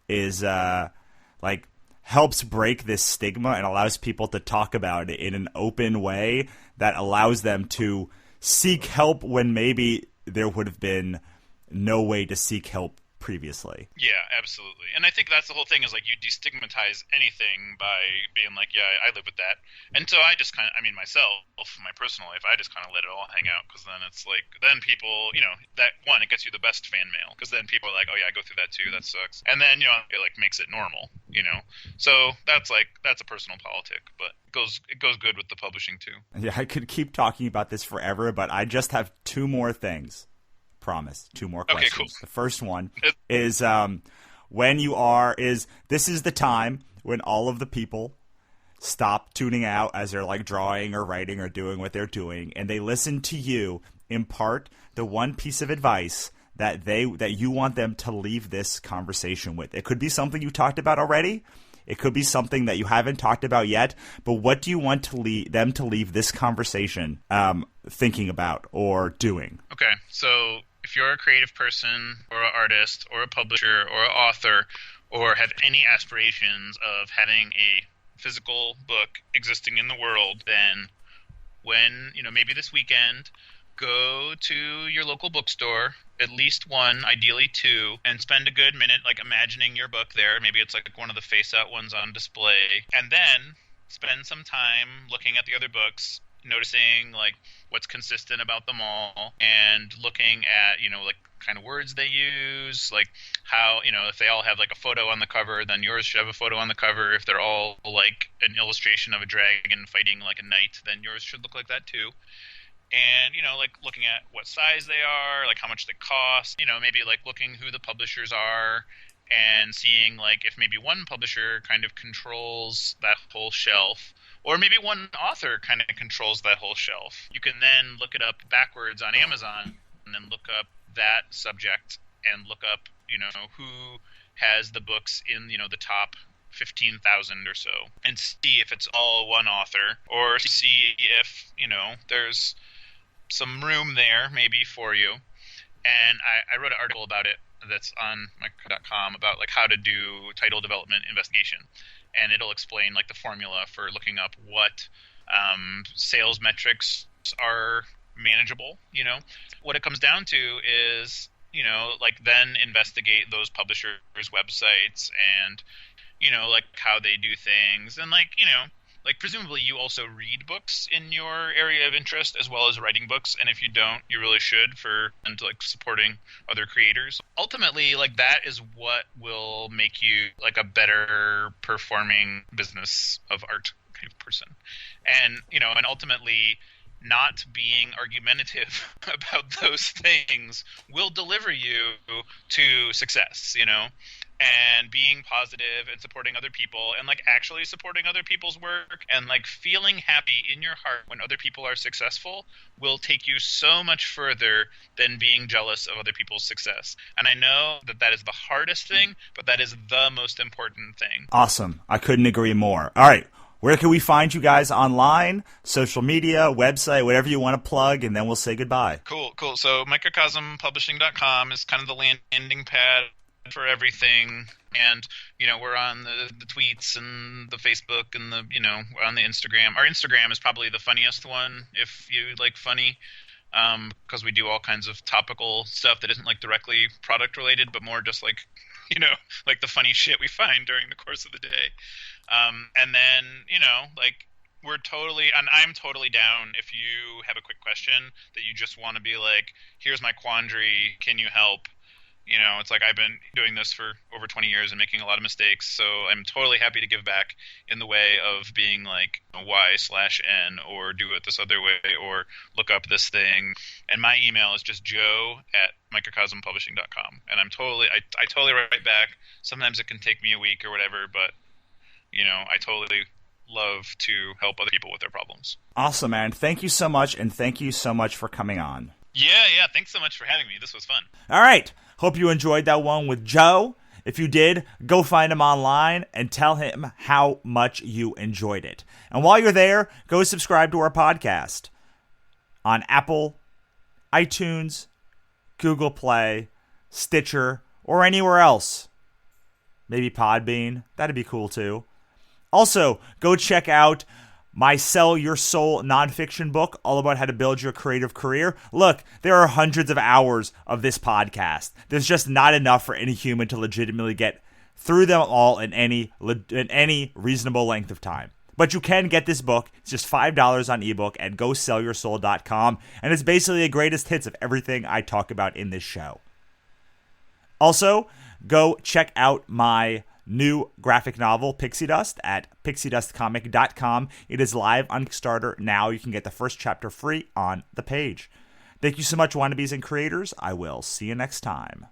is like helps break this stigma and allows people to talk about it in an open way that allows them to seek help when maybe there would have been no way to seek help previously. Yeah, absolutely. And I think that's the whole thing, is like you destigmatize anything by being like, yeah, I live with that. And so I just kind of, myself, my personal life, I just kind of let it all hang out, because then it's like, then people, that one, it gets you the best fan mail, because then people are like, oh yeah, I go through that too, that sucks. And then, it like makes it normal, So that's a personal politic, but it goes good with the publishing too. Yeah, I could keep talking about this forever, but I just have 2 more things. Promise. 2 more questions. Okay, cool. The first one is this is the time when all of the people stop tuning out as they're like drawing or writing or doing what they're doing, and they listen to you impart the one piece of advice that you want them to leave this conversation with. It could be something you talked about already. It could be something that you haven't talked about yet, but what do you want them to leave this conversation thinking about or doing? Okay, so if you're a creative person or an artist or a publisher or an author, or have any aspirations of having a physical book existing in the world, then when, maybe this weekend, go to your local bookstore, at least one, ideally 2, and spend a good minute like imagining your book there. Maybe it's like one of the face-out ones on display. And then spend some time looking at the other books, noticing like what's consistent about them all, and looking at, like kind of words they use, like how, if they all have like a photo on the cover, then yours should have a photo on the cover. If they're all like an illustration of a dragon fighting like a knight, then yours should look like that too. And, like looking at what size they are, like how much they cost, maybe like looking who the publishers are, and seeing like if maybe one publisher kind of controls that whole shelf, or maybe one author kind of controls that whole shelf. You can then look it up backwards on Amazon, and then look up that subject and look up, who has the books in, the top 15,000 or so, and see if it's all one author, or see if, there's some room there maybe for you. And I wrote an article about it that's on micro.com about like how to do title development investigation, and it'll explain like the formula for looking up what sales metrics are manageable. What it comes down to is, like then investigate those publishers' websites and like how they do things, and like presumably you also read books in your area of interest as well as writing books, and if you don't, you really should, and like supporting other creators. Ultimately, like that is what will make you like a better performing business of art kind of person. And and ultimately not being argumentative about those things will deliver you to success, and being positive and supporting other people and like actually supporting other people's work and like feeling happy in your heart when other people are successful will take you so much further than being jealous of other people's success. And I know that that is the hardest thing, but that is the most important thing. Awesome. I couldn't agree more. All right. Where can we find you guys online? Social media, website, whatever you want to plug, and then we'll say goodbye. Cool. So microcosmpublishing.com is kind of the landing pad for everything, and we're on the tweets and the Facebook and we're on the Instagram. Our Instagram is probably the funniest one if you like funny, because we do all kinds of topical stuff that isn't like directly product related, but more just like like the funny shit we find during the course of the day. And then like I'm totally down if you have a quick question that you just want to be like, here's my quandary, can you help? It's like I've been doing this for over 20 years and making a lot of mistakes, so I'm totally happy to give back in the way of being like Y/N, or do it this other way, or look up this thing. And my email is just joe@microcosmpublishing.com, and I totally write back. Sometimes it can take me a week or whatever, but I totally love to help other people with their problems. Awesome, man. Thank you so much, and thank you so much for coming on. Yeah. Thanks so much for having me. This was fun. All right. Hope you enjoyed that one with Joe. If you did, go find him online and tell him how much you enjoyed it. And while you're there, go subscribe to our podcast on Apple, iTunes, Google Play, Stitcher, or anywhere else. Maybe Podbean. That'd be cool too. Also, go check out my Sell Your Soul nonfiction book, all about how to build your creative career. Look, there are hundreds of hours of this podcast. There's just not enough for any human to legitimately get through them all in any reasonable length of time. But you can get this book. It's just $5 on ebook at GoSellYourSoul.com, and it's basically the greatest hits of everything I talk about in this show. Also, go check out my new graphic novel, Pixie Dust, at pixiedustcomic.com. It is live on Kickstarter now. You can get the first chapter free on the page. Thank you so much, wannabes and creators. I will see you next time.